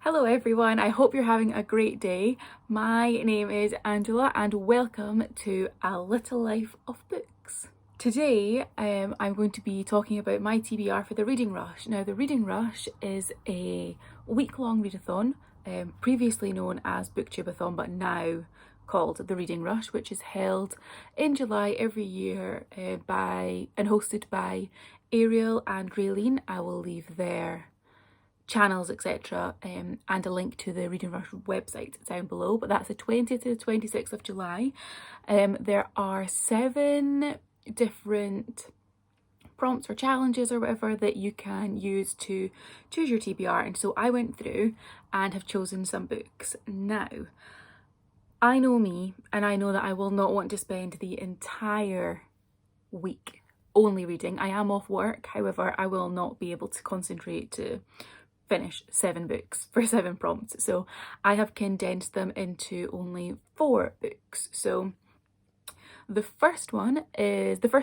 Hello everyone, I hope you're having a great day. My name is Angela and welcome to A Little Life of Books. Today I'm going to be talking about my TBR for the Reading Rush. Now the Reading Rush is a week-long readathon, previously known as Booktubeathon but now called the Reading Rush, which is held in July every year and hosted by Ariel and Raylene. I will leave their channels, etc., and a link to the Reading Rush website down below, but that's the 20th to the 26th of July. There are 7 different prompts or challenges or whatever that you can use to choose your TBR, and so I went through and have chosen some books. Now, I know me, and I know that I will not want to spend the entire week only reading. I am off work, however, I will not be able to concentrate to finish 7 books for 7 prompts, so I have condensed them into only 4 books. So the first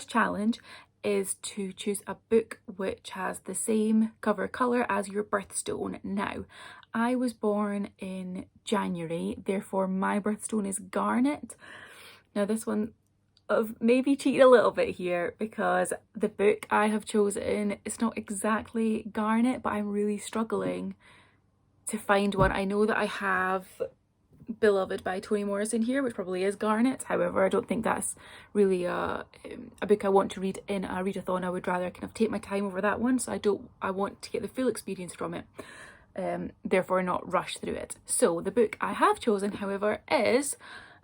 challenge is to choose a book which has the same cover colour as your birthstone. Now, I was born in January, therefore my birthstone is garnet. Now this one of maybe cheating a little bit here because the book I have chosen is not exactly garnet, but I'm really struggling to find one. I know that I have Beloved by Toni Morrison here, which probably is garnet. However, I don't think that's really a book I want to read in a readathon. I would rather kind of take my time over that one, so I want to get the full experience from it, therefore not rush through it. So the book I have chosen, however, is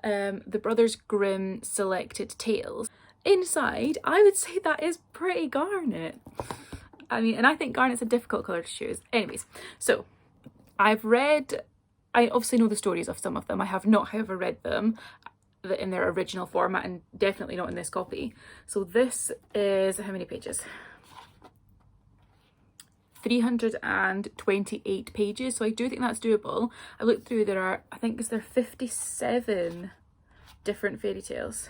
the Brothers Grimm Selected Tales. Inside, I would say that is pretty garnet. I mean, and I think garnet's a difficult colour to choose. Anyways, so I obviously know the stories of some of them. I have not, however, read them in their original format, and definitely not in this copy. So this is, how many pages? 328 pages, so I do think that's doable. I looked through, there 57 different fairy tales.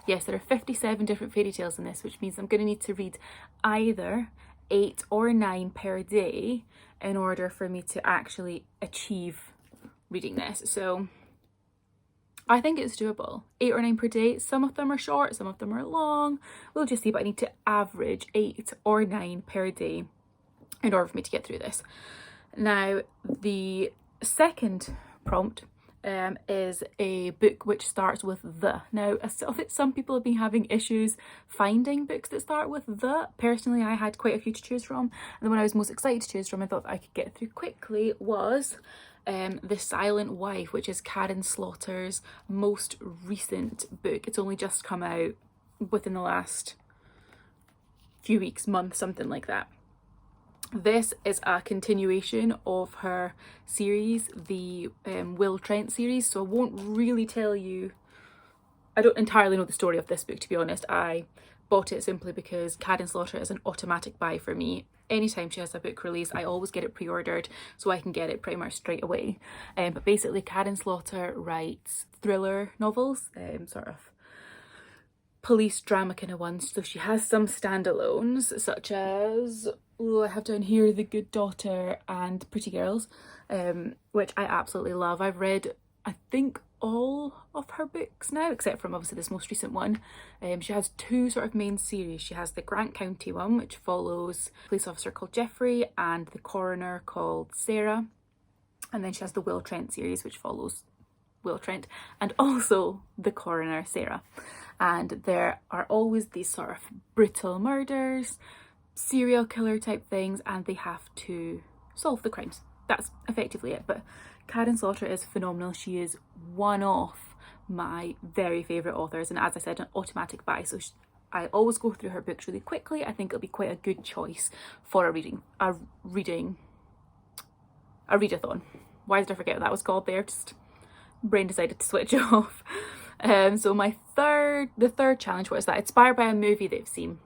Yes, there are 57 different fairy tales in this, which means I'm going to need to read either 8 or 9 per day in order for me to actually achieve reading this. So I think it's doable. 8 or 9 per day. Some of them are short, some of them are long. We'll just see, but I need to average 8 or 9 per day in order for me to get through this. Now, the second prompt is a book which starts with the. Now, I still think some people have been having issues finding books that start with the. Personally, I had quite a few to choose from, and the one I was most excited to choose from, I thought I could get through quickly, was The Silent Wife, which is Karen Slaughter's most recent book. It's only just come out within the last few weeks, month, something like that. This is a continuation of her series, the Will Trent series, so I won't really tell you. I don't entirely know the story of this book, to be honest. I bought it simply because Karen Slaughter is an automatic buy for me. Anytime she has a book release, I always get it pre-ordered so I can get it pretty much straight away. But basically, Karen Slaughter writes thriller novels, sort of police drama kind of ones. So she has some standalones, such as, I have down here The Good Daughter and Pretty Girls, which I absolutely love. I've read, I think, all of her books now, except from obviously this most recent one. She has 2 sort of main series. She has the Grant County one, which follows a police officer called Jeffrey and the coroner called Sarah. And then she has the Will Trent series, which follows Will Trent and also the coroner, Sarah. And there are always these sort of brutal murders, serial killer type things, and they have to solve the crimes. That's effectively it. But Karen Slaughter is phenomenal. She is one of my very favourite authors, and as I said, an automatic buy, so I always go through her books really quickly. I think it'll be quite a good choice for a readathon. Why did I forget what that was called there? Just brain decided to switch off. So the third challenge was that inspired by a movie they've seen.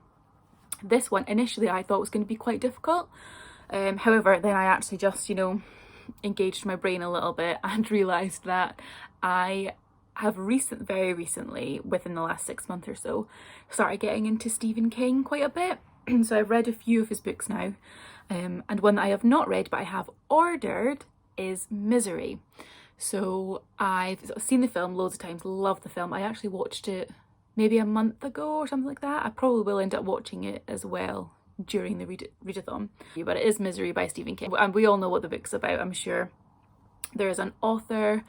This one initially I thought was going to be quite difficult. However, then I actually just, engaged my brain a little bit and realised that I have very recently, within the last 6 months or so, started getting into Stephen King quite a bit. So I've read a few of his books now, And one that I have not read but I have ordered is Misery. So I've seen the film loads of times, loved the film. I actually watched it maybe a month ago or something like that. I probably will end up watching it as well during the readathon. But it is Misery by Stephen King, and we all know what the book's about, I'm sure. There is an author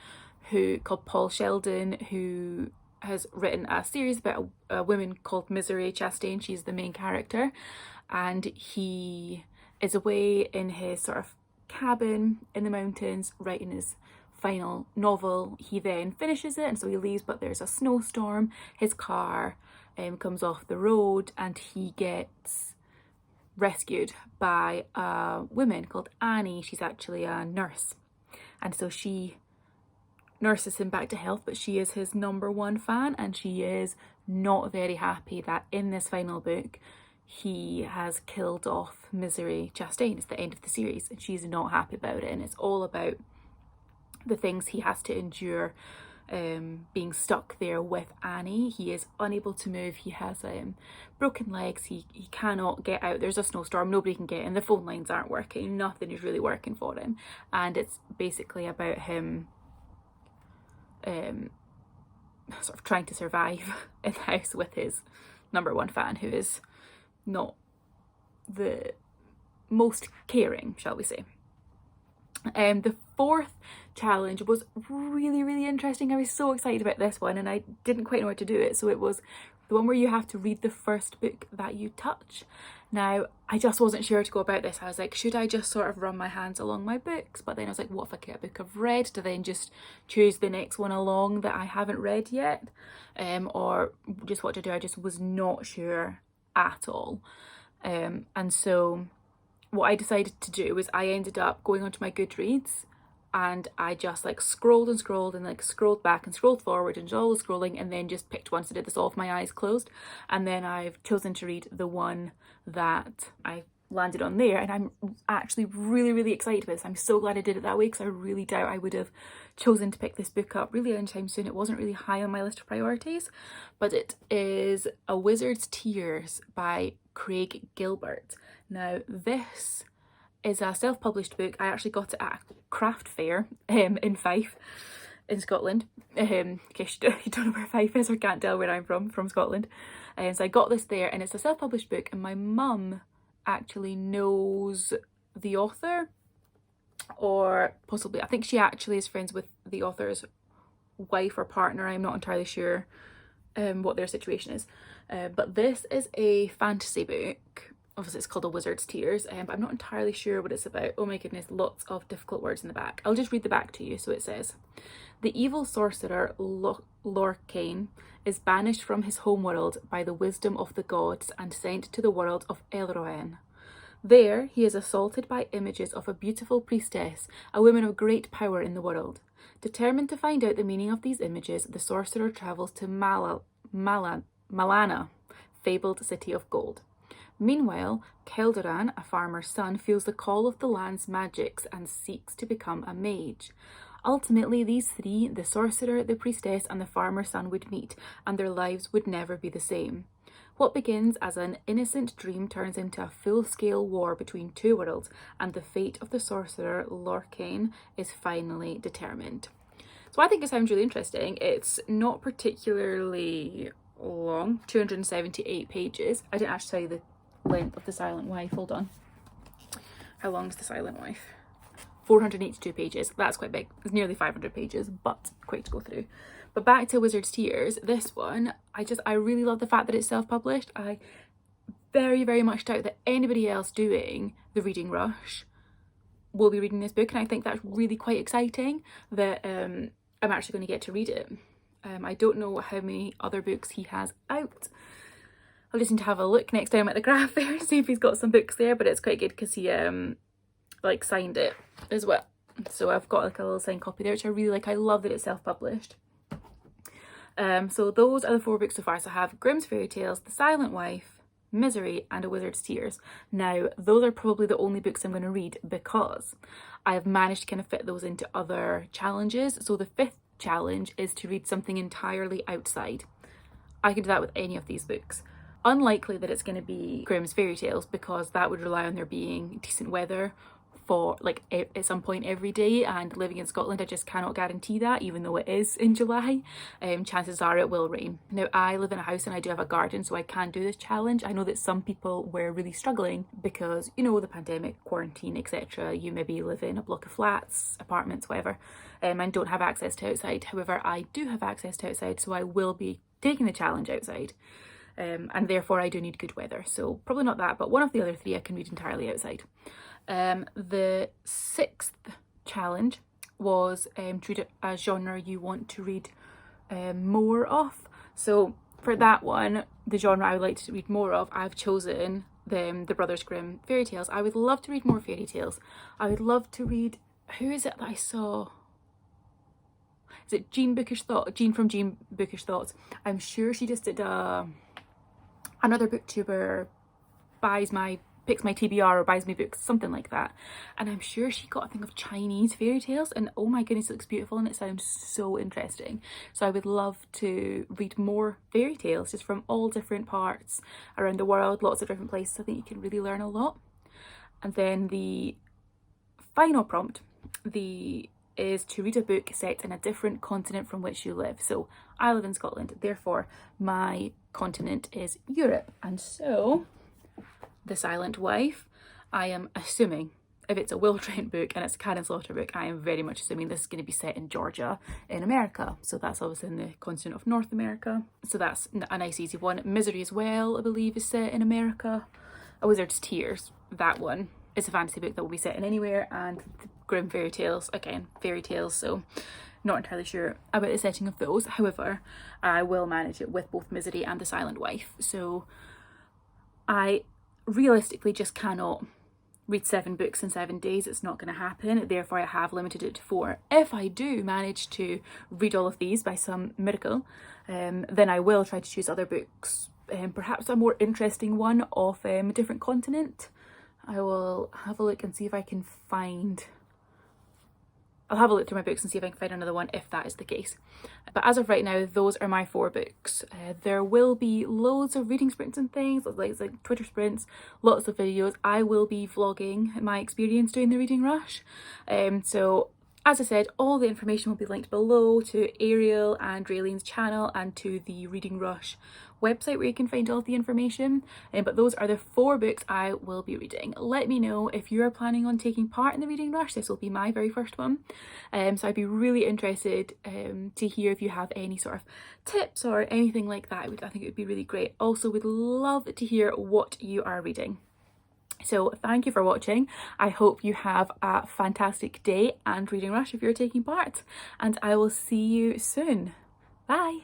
called Paul Sheldon who has written a series about a woman called Misery Chastain. She's the main character, and he is away in his sort of cabin in the mountains writing his final novel. He then finishes it and so he leaves, but there's a snowstorm. His car comes off the road and he gets rescued by a woman called Annie. She's actually a nurse, and so she nurses him back to health, but she is his #1 fan, and she is not very happy that in this final book he has killed off Misery Chastain. It's the end of the series and she's not happy about it, and it's all about the things he has to endure being stuck there with Annie. He is unable to move. He has broken legs. He cannot get out. There's a snowstorm. Nobody can get in. The phone lines aren't working. Nothing is really working for him. And it's basically about him sort of trying to survive in the house with his #1 fan, who is not the most caring, shall we say. The fourth challenge was really interesting. I was so excited about this one and I didn't quite know how to do it. So it was the one where you have to read the first book that you touch. Now, I just wasn't sure to go about this. I was like, should I just sort of run my hands along my books? But then I was like, what if I get a book I've read to then just choose the next one along that I haven't read yet? Or just what to do? I just was not sure at all. And so what I decided to do was I ended up going onto my Goodreads and I just like scrolled and scrolled and like scrolled back and scrolled forward and all the scrolling, and then just picked one. So I did this all with my eyes closed, and then I've chosen to read the one that I landed on there, and I'm actually really excited about this. I'm so glad I did it that way, because I really doubt I would have chosen to pick this book up really anytime soon. It wasn't really high on my list of priorities, but it is A Wizard's Tears by Craig Gilbert. Now, this is a self-published book. I actually got it at a craft fair in Fife in Scotland. In case you don't know where Fife is or can't tell where I'm from Scotland. So I got this there, and it's a self-published book, and my mum actually knows the author, or possibly, I think she actually is friends with the author's wife or partner. I'm not entirely sure what their situation is. But this is a fantasy book. Obviously it's called A Wizard's Tears, but I'm not entirely sure what it's about. Oh my goodness, lots of difficult words in the back. I'll just read the back to you. So it says, the evil sorcerer Lorcain is banished from his homeworld by the wisdom of the gods and sent to the world of Elroen. There he is assaulted by images of a beautiful priestess, a woman of great power in the world. Determined to find out the meaning of these images, the sorcerer travels to Malana, fabled city of gold. Meanwhile, Kelderan, a farmer's son, feels the call of the land's magics and seeks to become a mage. Ultimately, these three, the sorcerer, the priestess, and the farmer's son, would meet, and their lives would never be the same. What begins as an innocent dream turns into a full-scale war between two worlds, and the fate of the sorcerer Lorcain is finally determined. So I think it sounds really interesting. It's not particularly long, 278 pages. I didn't actually tell you the length of The Silent Wife. Hold on. How long is The Silent Wife? 482 pages. That's quite big. It's nearly 500 pages, but quick to go through. But back to Wizard's Tears, this one, I really love the fact that it's self-published. I very much doubt that anybody else doing the Reading Rush will be reading this book, and I think that's really quite exciting that I'm actually going to get to read it. I don't know how many other books he has out. I'll just need to have a look next time at the craft fair and see if he's got some books there, but it's quite good because he like signed it as well. So I've got like a little signed copy there, which I really like. I love that it's self-published. So those are the 4 books so far. So I have Grimm's Fairy Tales, The Silent Wife, Misery, and A Wizard's Tears. Now, those are probably the only books I'm going to read because I have managed to kind of fit those into other challenges. So the 5th challenge is to read something entirely outside. I can do that with any of these books. Unlikely that it's going to be Grimm's fairy tales, because that would rely on there being decent weather for like at some point every day, and living in Scotland I just cannot guarantee that, even though it is in July. Chances are it will rain. Now, I live in a house and I do have a garden, so I can do this challenge. I know that some people were really struggling because, you know, the pandemic, quarantine, etc. You maybe live in a block of flats, apartments, whatever, and don't have access to outside. However, I do have access to outside, so I will be taking the challenge outside. And therefore I do need good weather, so probably not that, but one of the other three I can read entirely outside. The 6th challenge was to read a genre you want to read more of. So for that one, the genre I would like to read more of, I've chosen the Brothers Grimm fairy tales. I would love to read more fairy tales. I would love to read, who is it that I saw? Is it Jean from Jean Bookish Thoughts? I'm sure she just did another booktuber picks my TBR or buys me books, something like that. And I'm sure she got a thing of Chinese fairy tales, and oh my goodness, it looks beautiful and it sounds so interesting. So I would love to read more fairy tales just from all different parts around the world, lots of different places. I think you can really learn a lot. And then the final prompt is to read a book set in a different continent from which you live. So I live in Scotland, therefore my continent is Europe, and so The Silent Wife, I am assuming, if it's a Will Trent book and it's a Karen Slaughter book, I am very much assuming this is going to be set in Georgia in America. So that's obviously in the continent of North America. So that's a nice easy one. Misery as well, I believe, is set in America. A Wizard's Tears, that one is a fantasy book that will be set in anywhere. And the Grimm fairy tales, again, fairy tales, so not entirely sure about the setting of those. However, I will manage it with both Misery and The Silent Wife. So I realistically just cannot read 7 books in 7 days. It's not going to happen. Therefore, I have limited it to 4. If I do manage to read all of these by some miracle, then I will try to choose other books, perhaps a more interesting one of a different continent. I will have a look and see if I can find... I'll have a look through my books and see if I can find another one if that is the case. But as of right now, those are my 4 books. There will be loads of reading sprints and things, like Twitter sprints, lots of videos. I will be vlogging my experience doing the reading rush. So as I said, all the information will be linked below to Ariel and Raylene's channel and to the Reading Rush website where you can find all of the information. But those are the 4 books I will be reading. Let me know if you are planning on taking part in the Reading Rush. This will be my very first one. So I'd be really interested to hear if you have any sort of tips or anything like that. I think it would be really great. Also, would love to hear what you are reading. So thank you for watching. I hope you have a fantastic day and Reading Rush if you're taking part, and I will see you soon. Bye.